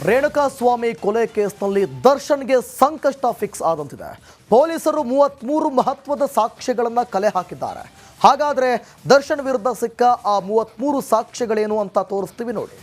ರೇಣುಕಾಸ್ವಾಮಿ ಕೊಲೆ ಕೇಸ್ನಲ್ಲಿ ದರ್ಶನ್ಗೆ ಸಂಕಷ್ಟ ಫಿಕ್ಸ್ ಆದಂತಿದೆ. ಪೊಲೀಸರು 33 ಮಹತ್ವದ ಸಾಕ್ಷ್ಯಗಳನ್ನು ಕಲೆ ಹಾಕಿದ್ದಾರೆ. ಹಾಗಾದರೆ ದರ್ಶನ್ ವಿರುದ್ಧ ಸಿಕ್ಕ ಆ 33 ಸಾಕ್ಷ್ಯಗಳೇನು ಅಂತ ತೋರಿಸ್ತೀವಿ ನೋಡಿ.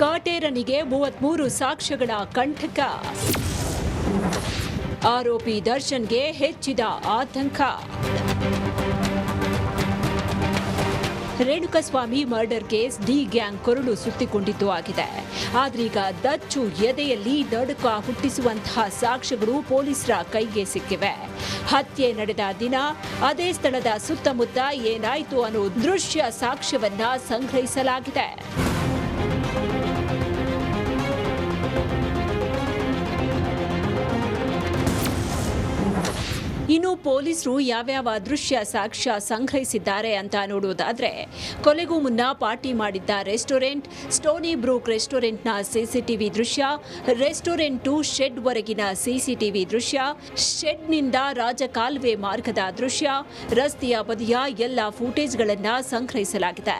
ಕಾಟೇರನಿಗೆ 33 ಸಾಕ್ಷ್ಯಗಳ ಕಂಟಕ. ಆರೋಪಿ ದರ್ಶನ್ಗೆ ಹೆಚ್ಚಿದ ಆತಂಕ. Renukaswamy murder case D gang ಕೊರಳು ಸುತ್ತಿಕೊಂಡಿದ್ದು ಆಗಿದೆ. ಆದ್ರೀಗ ದಚ್ಚು ಎದೆಯಲ್ಲಿ ನಡುಕ ಹುಟ್ಟಿಸುವಂತಹ ಸಾಕ್ಷ್ಯಗಳು ಪೊಲೀಸರ ಕೈಗೆ ಸಿಕ್ಕಿವೆ. ಹತ್ಯೆ ನಡೆದ ದಿನ ಅದೇ ಸ್ಥಳದ ಸುತ್ತಮುತ್ತ ಏನಾಯಿತು ಅನ್ನೋ ದೃಶ್ಯ ಸಾಕ್ಷ್ಯವನ್ನ ಸಂಗ್ರಹಿಸಲಾಗಿದೆ. ಇನ್ನು ಪೊಲೀಸರು ಯಾವ್ಯಾವ ದೃಶ್ಯ ಸಾಕ್ಷ್ಯ ಸಂಗ್ರಹಿಸಿದ್ದಾರೆ ಅಂತ ನೋಡುವುದಾದ್ರೆ, ಕೊಲೆಗೂ ಮುನ್ನ ಪಾರ್ಟಿ ಮಾಡಿದ್ದ ರೆಸ್ಟೋರೆಂಟ್, ಸ್ಟೋನಿ ಬ್ರೂಕ್ ರೆಸ್ಟೋರೆಂಟ್ನ ಸಿಸಿಟಿವಿ ದೃಶ್ಯ, ರೆಸ್ಟೋರೆಂಟ್ ಶೆಡ್ ವರೆಗಿನ ಸಿಸಿಟಿವಿ ದೃಶ್ಯ, ಶೆಡ್ನಿಂದ ರಾಜಕಾಲುವೆ ಮಾರ್ಗದ ದೃಶ್ಯ, ರಸ್ತೆಯ ಬದಿಯ ಎಲ್ಲ ಫುಟೇಜ್ಗಳನ್ನು ಸಂಗ್ರಹಿಸಲಾಗಿದೆ.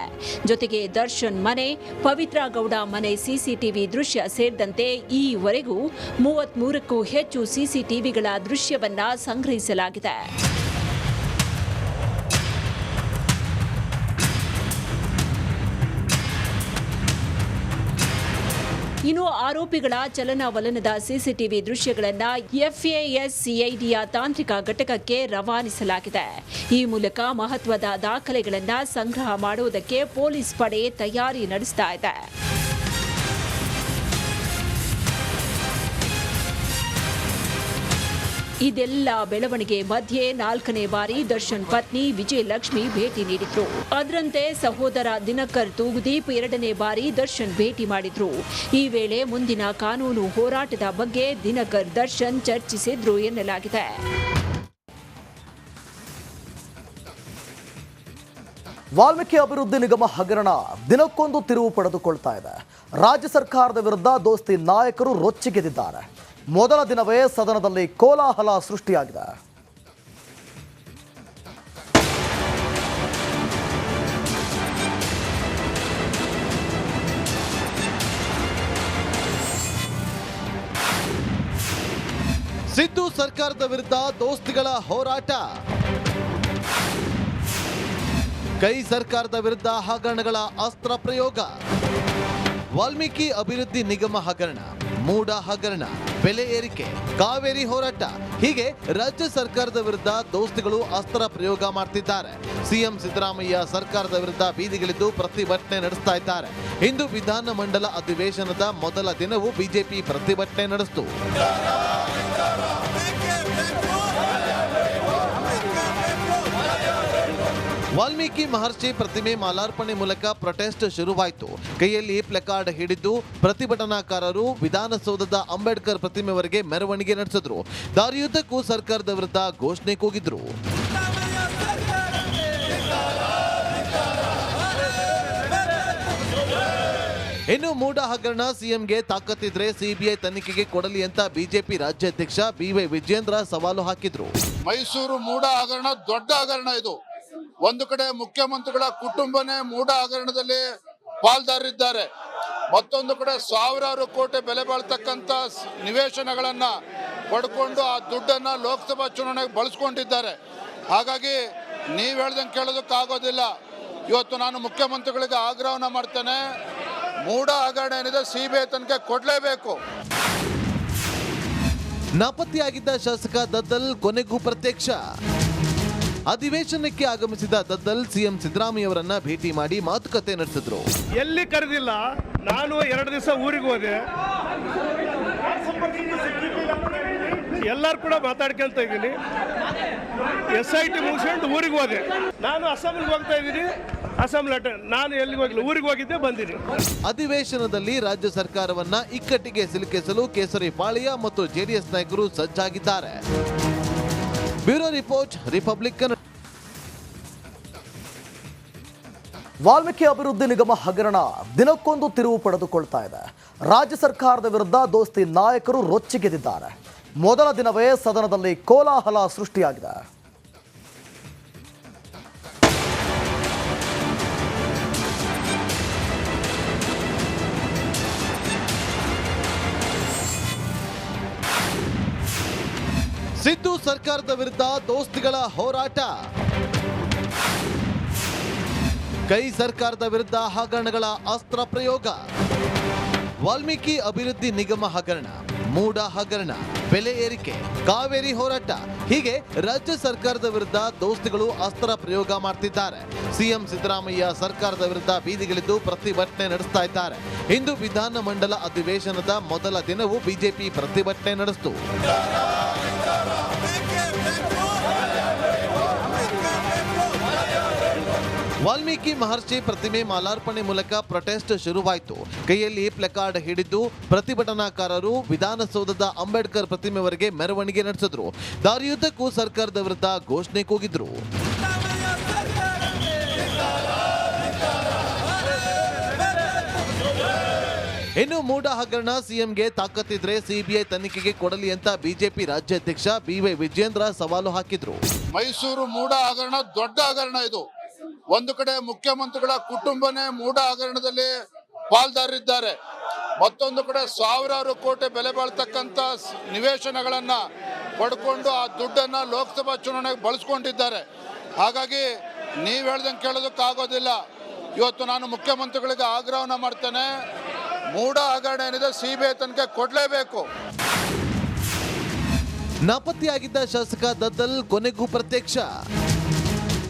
ಜೊತೆಗೆ ದರ್ಶನ್ ಮನೆ, ಪವಿತ್ರ ಗೌಡ ಮನೆ ಸಿಸಿಟಿವಿ ದೃಶ್ಯ ಸೇರಿದಂತೆ ಈವರೆಗೂ 33ಕ್ಕೂ ಹೆಚ್ಚು ಸಿಸಿಟಿವಿಗಳ ದೃಶ್ಯವನ್ನ ಸಂಗ್ರಹಿಸಲಾಗಿದೆ. ಇನ್ನು ಆರೋಪಿಗಳ ಚಲನವಲನದ ಸಿಸಿಟಿವಿ ದೃಶ್ಯಗಳನ್ನು FASCIDಯ ತಾಂತ್ರಿಕ ಘಟಕಕ್ಕೆ ರವಾನಿಸಲಾಗಿದೆ. ಈ ಮೂಲಕ ಮಹತ್ವದ ದಾಖಲೆಗಳನ್ನು ಸಂಗ್ರಹ ಮಾಡುವುದಕ್ಕೆ ಪೊಲೀಸ್ ಪಡೆ ತಯಾರಿ ನಡೆಸ್ತಾ ಇದೆ. ಇದೆಲ್ಲ ಬೆಳವಣಿಗೆ ಮಧ್ಯೆ 4ನೇ ಬಾರಿ ದರ್ಶನ್ ಪತ್ನಿ ವಿಜಯಲಕ್ಷ್ಮಿ ಭೇಟಿ ನೀಡಿದ್ರು. ಅದರಂತೆ ಸಹೋದರ ದಿನಕರ್ ತೂಗುದೀಪ್ 2ನೇ ಬಾರಿ ದರ್ಶನ್ ಭೇಟಿ ಮಾಡಿದ್ರು. ಈ ವೇಳೆ ಮುಂದಿನ ಕಾನೂನು ಹೋರಾಟದ ಬಗ್ಗೆ ದಿನಕರ್ ದರ್ಶನ್ ಚರ್ಚಿಸಿದ್ರು ಎನ್ನಲಾಗಿದೆ. ವಾಲ್ಮೀಕಿ ಅಭಿವೃದ್ಧಿ ನಿಗಮ ಹಗರಣ ದಿನಕ್ಕೊಂದು ತಿರುವು ಪಡೆದುಕೊಳ್ತಾ ಇದೆ. ರಾಜ್ಯ ಸರ್ಕಾರದ ವಿರುದ್ಧ ದೋಸ್ತಿ ನಾಯಕರು ರೊಚ್ಚಿಗೆದ್ದಿದ್ದಾರೆ. ಮೊದಲ ದಿನವೇ ಸದನದಲ್ಲಿ ಕೋಲಾಹಲ ಸೃಷ್ಟಿಯಾಗಿದೆ. ಸಿದ್ದು ಸರ್ಕಾರದ ವಿರುದ್ಧ ದೋಸ್ತಿಗಳ ಹೋರಾಟ, ಕೈ ಸರ್ಕಾರದ ವಿರುದ್ಧ ಹಗರಣಗಳ ಅಸ್ತ್ರ ಪ್ರಯೋಗ, ವಾಲ್ಮೀಕಿ ಅಭಿವೃದ್ಧಿ ನಿಗಮ ಹಗರಣ, ಮೂಡ ಹಗರಣ, ಬೆಲೆ ಏರಿಕೆ, ಕಾವೇರಿ ಹೋರಾಟ, ಹೀಗೆ ರಾಜ್ಯ ಸರ್ಕಾರದ ವಿರುದ್ಧ ದೋಸ್ತಿಗಳು ಅಸ್ತ್ರ ಪ್ರಯೋಗ ಮಾಡ್ತಿದ್ದಾರೆ. ಸಿಎಂ ಸಿದ್ದರಾಮಯ್ಯ ಸರ್ಕಾರದ ವಿರುದ್ಧ ಬೀದಿಗಿಳಿದು ಪ್ರತಿಭಟನೆ ನಡೆಸ್ತಾ ಇದ್ದಾರೆ. ಇಂದು ವಿಧಾನ ಮಂಡಲ ಅಧಿವೇಶನದ ಮೊದಲ ದಿನವೂ ಬಿಜೆಪಿ ಪ್ರತಿಭಟನೆ ನಡೆಸಿತು. ವಾಲ್ಮೀಕಿ ಮಹರ್ಷಿ ಪ್ರತಿಮೆ ಮಾಲಾರ್ಪಣೆ ಮೂಲಕ ಪ್ರೊಟೆಸ್ಟ್ ಶುರುವಾಯಿತು. ಕೈಯಲ್ಲಿ ಪ್ಲೆಕಾರ್ಡ್ ಹಿಡಿದು ಪ್ರತಿಭಟನಾಕಾರರು ವಿಧಾನಸೌಧದ ಅಂಬೇಡ್ಕರ್ ಪ್ರತಿಮೆವರೆಗೆ ಮೆರವಣಿಗೆ ನಡೆಸಿದ್ರು. ದಾರಿಯುದ್ದಕ್ಕೂ ಸರ್ಕಾರದ ವಿರುದ್ಧ ಘೋಷಣೆ ಕೂಗಿದ್ರು. ಇನ್ನು ಮೂಡ ಹಗರಣ ಸಿಎಂಗೆ ತಾಕತ್ತಿದ್ರೆ ಸಿಬಿಐ ತನಿಖೆಗೆ ಕೊಡಲಿ ಅಂತ ಬಿಜೆಪಿ ರಾಜ್ಯಾಧ್ಯಕ್ಷ BY ವಿಜೇಂದ್ರ ಸವಾಲು ಹಾಕಿದ್ರು. ಮೈಸೂರು ಮೂಡ ಹಗರಣ ದೊಡ್ಡ ಹಗರಣ. ಇದು ಒಂದು ಕಡೆ ಮುಖ್ಯಮಂತ್ರಿಗಳ ಕುಟುಂಬನೇ ಮೂಡ ಹಗರಣದಲ್ಲಿ ಪಾಲ್ದಾರಿದ್ದಾರೆ, ಮತ್ತೊಂದು ಕಡೆ ಸಾವಿರಾರು ಕೋಟಿ ಬೆಲೆ ಬಾಳ್ತಕ್ಕಂಥ ನಿವೇಶನಗಳನ್ನ ಪಡ್ಕೊಂಡು ಆ ದುಡ್ಡನ್ನ ಲೋಕಸಭಾ ಚುನಾವಣೆಗೆ ಬಳಸ್ಕೊಂಡಿದ್ದಾರೆ. ಹಾಗಾಗಿ ನೀವು ಹೇಳ್ದಂಗೆ ಕೇಳೋದಕ್ಕಾಗೋದಿಲ್ಲ. ಇವತ್ತು ನಾನು ಮುಖ್ಯಮಂತ್ರಿಗಳಿಗೆ ಆಗ್ರಹವನ್ನ ಮಾಡ್ತೇನೆ, ಮೂಡ ಹಗರಣ ಏನಿದೆ ಸಿಬಿಐ ತನಿಖೆ ಕೊಡಲೇಬೇಕು. ನಾಪತ್ತೆಯಾಗಿದ್ದ ಶಾಸಕ ದದ್ದಲ್ ಕೊನೆಗೂ ಪ್ರತ್ಯಕ್ಷ. ಅಧಿವೇಶನಕ್ಕೆ ಆಗಮಿಸಿದ ದದ್ದಲ್ ಸಿಎಂ ಸಿದ್ದರಾಮಯ್ಯವರನ್ನ ಭೇಟಿ ಮಾಡಿ ಮಾತುಕತೆ ನಡೆಸಿದ್ರು. ಎಲ್ಲಿ ಕರೆದಿಲ್ಲ, ನಾನು 2 ದಿವಸ ಊರಿಗೆ ಹೋದೆ, ಎಲ್ಲರೂ ಕೂಡ ಮಾತಾಡ್ಕೊಂತ ಇದ್ದೀನಿ. SIT ಮುಗಿಸ್ಕೊಂಡು ಊರಿಗೆ ಹೋದೆ. ನಾನು ಅಸೆಂಬ್ಲಿಗೆ ಹೋಗ್ತಾ ಇದ್ದೀನಿ, ಅಸೆಂಬ್ಲಿ ನಾನು ಎಲ್ಲಿಗೆ ಹೋಗಿಲ್ಲ, ಊರಿಗೆ ಹೋಗಿದ್ದೆ, ಬಂದಿನಿ. ಅಧಿವೇಶನದಲ್ಲಿ ರಾಜ್ಯ ಸರ್ಕಾರವನ್ನ ಇಕ್ಕಟ್ಟಿಗೆ ಸಿಲುಕಿಸಲು ಕೇಸರಿ ಪಾಳ್ಯ ಮತ್ತು JDS ನಾಯಕರು ಸಜ್ಜಾಗಿದ್ದಾರೆ. Bureau report, Republic Kannada. Valmiki ಅಭಿವೃದ್ಧಿ ನಿಗಮ ಹಗರಣ ದಿನಕ್ಕೊಂದು ತಿರುವು ಪಡೆದುಕೊಳ್ತಾ ಇದೆ. ರಾಜ್ಯ ಸರ್ಕಾರದ ವಿರುದ್ಧ ದೋಸ್ತಿ ನಾಯಕರು ರೊಚ್ಚಿಗೆದ್ದಿದ್ದಾರೆ. ಮೊದಲ ದಿನವೇ ಸದನದಲ್ಲಿ ಕೋಲಾಹಲ ಸೃಷ್ಟಿಯಾಗಿದೆ. ಸಿದ್ದು ಸರ್ಕಾರದ ವಿರುದ್ಧ ದೋಸ್ತಿಗಳ ಹೋರಾಟ. ಕೈ ಸರ್ಕಾರದ ವಿರುದ್ಧ ಹಗರಣಗಳ ಅಸ್ತ್ರ ಪ್ರಯೋಗ. ವಾಲ್ಮೀಕಿ ಅಭಿವೃದ್ಧಿ ನಿಗಮ ಹಗರಣ, ಮೂಡ ಹಗರಣ, ಬೆಲೆ ಏರಿಕೆ, ಕಾವೇರಿ ಹೋರಾಟ, ಹೀಗೆ ರಾಜ್ಯ ಸರ್ಕಾರದ ವಿರುದ್ಧ ದೋಸ್ತಿಗಳು ಅಸ್ತ್ರ ಪ್ರಯೋಗ ಮಾಡ್ತಿದ್ದಾರೆ. ಸಿಎಂ ಸಿದ್ದರಾಮಯ್ಯ ಸರ್ಕಾರದ ವಿರುದ್ಧ ಬೀದಿಗಿಳಿದು ಪ್ರತಿಭಟನೆ ನಡೆಸ್ತಾ ಇದ್ದಾರೆ. ಇಂದು ವಿಧಾನ ಮಂಡಲ ಅಧಿವೇಶನದ ಮೊದಲ ದಿನವೂ ಬಿಜೆಪಿ ಪ್ರತಿಭಟನೆ ನಡೆಸಿತು. ವಾಲ್ಮೀಕಿ ಮಹರ್ಷಿ ಪ್ರತಿಮೆ ಮಾಲಾರ್ಪಣೆ ಮೂಲಕ ಪ್ರೊಟೆಸ್ಟ್ ಶುರುವಾಯಿತು. ಕೈಯಲ್ಲಿ ಪ್ಲೆಕಾರ್ಡ್ ಹಿಡಿದು ಪ್ರತಿಭಟನಾಕಾರರು ವಿಧಾನಸೌಧದ ಅಂಬೇಡ್ಕರ್ ಪ್ರತಿಮೆವರೆಗೆ ಮೆರವಣಿಗೆ ನಡೆಸಿದ್ರು. ದಾರಿಯುದ್ದಕ್ಕೂ ಸರ್ಕಾರದ ವಿರುದ್ಧ ಘೋಷಣೆ ಕೂಗಿದ್ರು. ಇನ್ನು ಮೂಡ ಹಗರಣ ಸಿಎಂಗೆ ತಾಕತ್ತಿದ್ರೆ ಸಿಬಿಐ ತನಿಖೆಗೆ ಕೊಡಲಿ ಅಂತ ಬಿಜೆಪಿ ರಾಜ್ಯಾಧ್ಯಕ್ಷ ಬಿವೈ ವಿಜೇಂದ್ರ ಸವಾಲು ಹಾಕಿದ್ರು. ಮೈಸೂರು ಮೂಡ ಹಗರಣ ದೊಡ್ಡ ಹಗರಣ ಇದು. ಒಂದು ಕಡೆ ಮುಖ್ಯಮಂತ್ರಿಗಳ ಕುಟುಂಬನೇ ಮೂಡ ಹಗರಣದಲ್ಲಿ ಪಾಲ್ದಾರಿದ್ದಾರೆ. ಮತ್ತೊಂದು ಕಡೆ ಸಾವಿರಾರು ಕೋಟಿ ಬೆಲೆ ಬಾಳ್ತಕ್ಕಂಥ ನಿವೇಶನಗಳನ್ನ ಪಡ್ಕೊಂಡು ಆ ದುಡ್ಡನ್ನ ಲೋಕಸಭಾ ಚುನಾವಣೆಗೆ ಬಳಸ್ಕೊಂಡಿದ್ದಾರೆ. ಹಾಗಾಗಿ ನೀವು ಹೇಳ್ದಂಗೆ ಕೇಳೋದಕ್ಕಾಗೋದಿಲ್ಲ. ಇವತ್ತು ನಾನು ಮುಖ್ಯಮಂತ್ರಿಗಳಿಗೆ ಆಗ್ರಹವನ್ನ ಮಾಡ್ತೇನೆ, ಮೂಡ ಹಗರಣ ಏನಿದೆ ಸಿಬಿಐ ತನಿಖೆ ಕೊಡಲೇಬೇಕು. ನಾಪತ್ತೆಯಾಗಿದ್ದ ಶಾಸಕ ದದ್ದಲ್ ಕೊನೆಗೂ ಪ್ರತ್ಯಕ್ಷ.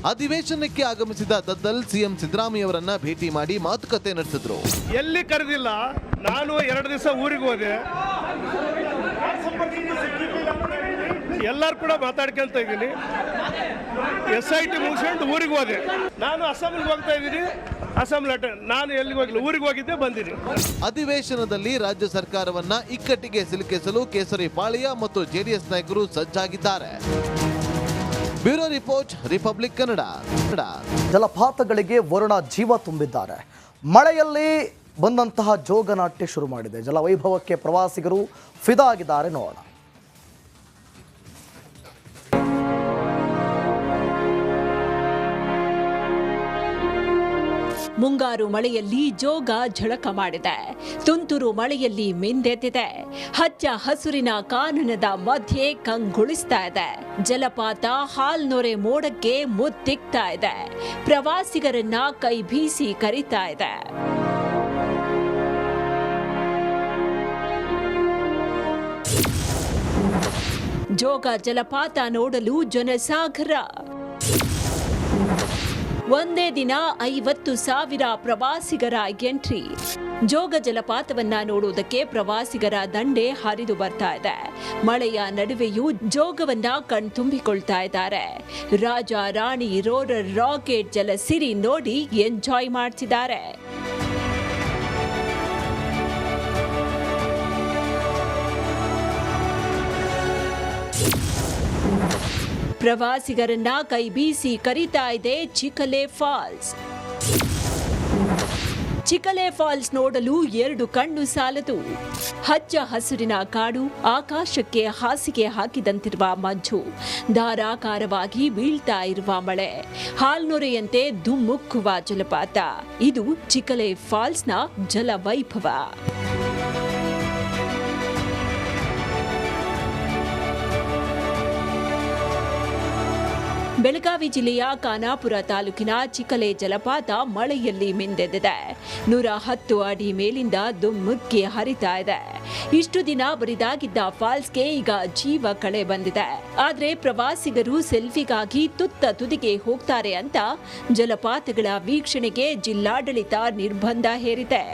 ಅಧಿವೇಶನಕ್ಕೆ ಆಗಮಿಸಿದ ದದ್ದಲ್ ಸಿಎಂ ಸಿದ್ದರಾಮಯ್ಯವರನ್ನ ಭೇಟಿ ಮಾಡಿ ಮಾತುಕತೆ ನಡೆಸಿದ್ರು. ಎಲ್ಲಿ ಕರೆದಿಲ್ಲ, ನಾನು 2 ದಿವಸ ಊರಿಗೆ ಹೋದೆ. ಎಲ್ಲರೂ ಕೂಡ ಮಾತಾಡ್ಕೊಂತ ಇದ್ದೀನಿ. SIT ಮುಗಿಸ್ಕೊಂಡು ಊರಿಗೆ ಹೋದೆ. ನಾನು ಅಸೆಂಬ್ಲಿಗೆ ಹೋಗ್ತಾ ಇದ್ದೀನಿ. ನಾನು ಎಲ್ಲಿಗೆ ಹೋಗಿಲ್ಲ, ಊರಿಗೆ ಹೋಗಿದ್ದೆ, ಬಂದಿನಿ. ಅಧಿವೇಶನದಲ್ಲಿ ರಾಜ್ಯ ಸರ್ಕಾರವನ್ನ ಇಕ್ಕಟ್ಟಿಗೆ ಸಿಲುಕಿಸಲು ಕೇಸರಿ ಪಾಳ್ಯ ಮತ್ತು ಜೆಡಿಎಸ್ ನಾಯಕರು ಸಜ್ಜಾಗಿದ್ದಾರೆ. Bureau report, Republic Kannada. ಜಲಪಾತಗಳಿಗೆ ವರುಣ ಜೀವ ತುಂಬಿದ್ದಾರೆ. ಮಳೆಯಲ್ಲಿ ಬಂದಂತಹ ಜೋಗನಾಟ್ಯ ಶುರು ಮಾಡಿದೆ. ಜಲವೈಭವಕ್ಕೆ ಪ್ರವಾಸಿಗರು ಫಿದಾ ಆಗಿದ್ದಾರೆ. ನೋಡೋಣ. ಮುಂಗಾರು ಮಳೆಯಲ್ಲಿ ಜೋಗ ಝಳಕ ಮಾಡಿದೆ. ತುಂತುರು ಮಳೆಯಲ್ಲಿ ಮಿಂದೆದ್ದಿದೆ. ಹಚ್ಚ ಹಸುರಿನ ಕಾನನದ ಮಧ್ಯೆ ಕಂಗೊಳಿಸ್ತಾ ಇದೆ. ಜಲಪಾತ ಹಾಲ್ನೊರೆ ಮೋಡಕ್ಕೆ ಮುತ್ತಿಕ್ತಾ ಇದೆ. ಪ್ರವಾಸಿಗರನ್ನ ಕೈ ಬೀಸಿ ಕರೀತಾ ಇದೆ. ಜೋಗ ಜಲಪಾತ ನೋಡಲು ಜನಸಾಗರ. ಒಂದೇ ದಿನ 50,000 ಪ್ರವಾಸಿಗರ ಎಂಟ್ರಿ. ಜೋಗ ಜಲಪಾತವನ್ನ ನೋಡುವುದಕ್ಕೆ ಪ್ರವಾಸಿಗರ ದಂಡೆ ಹರಿದು ಬರ್ತಾ ಇದೆ. ಮಳೆಯ ನಡುವೆಯೂ ಜೋಗವನ್ನ ಕಣ್ತುಂಬಿಕೊಳ್ತಾ ಇದ್ದಾರೆ. ರಾಜ ರಾಣಿ ರೋರರ್ ರಾಕೆಟ್ ಜಲಸಿರಿ ನೋಡಿ ಎಂಜಾಯ್ ಮಾಡ್ತಿದ್ದಾರೆ. ಪ್ರವಾಸಿಗರನ್ನ ಕೈ ಬೀಸಿ ಕರೀತಾ ಇದೆ ಚಿಕಲೆ ಫಾಲ್ಸ್. ಚಿಕಲೆ ಫಾಲ್ಸ್ ನೋಡಲು 2 ಕಣ್ಣು ಸಾಲದು. ಹಚ್ಚ ಹಸುರಿನ ಕಾಡು, ಆಕಾಶಕ್ಕೆ ಹಾಸಿಗೆ ಹಾಕಿದಂತಿರುವ ಮಂಜು, ಧಾರಾಕಾರವಾಗಿ ಬೀಳ್ತಾ ಇರುವ ಮಳೆ, ಹಾಲ್ನೊರೆಯಂತೆ ಧುಮ್ಮುಕ್ಕುವ ಜಲಪಾತ. ಇದು ಚಿಕಲೆ ಫಾಲ್ಸ್ನ ಜಲವೈಭವ. ಬೆಳಗಾವಿ ಜಿಲ್ಲೆಯ ಖಾನಾಪುರ ತಾಲೂಕಿನ ಚಿಕಲೆ ಜಲಪಾತ ಮಳೆಯಲ್ಲಿ ಮಿಂದೆದ್ದಿದೆ. 110 ಅಡಿ ಮೇಲಿಂದ ಧುಮ್ಮುಕ್ಕಿ ಹರಿತಾ ಇದೆ. ಇಷ್ಟು ದಿನ ಬರಿದಾಗಿದ್ದ ಫಾಲ್ಸ್ಗೆ ಈಗ ಜೀವ ಕಳೆ ಬಂದಿದೆ. ಆದ್ರೆ ಪ್ರವಾಸಿಗರು ಸೆಲ್ಫಿಗಾಗಿ ತುತ್ತ ತುದಿಗೆ ಹೋಗ್ತಾರೆ ಅಂತ ಜಲಪಾತಗಳ ವೀಕ್ಷಣೆಗೆ ಜಿಲ್ಲಾಡಳಿತ ನಿರ್ಬಂಧ ಹೇರಿದೆ.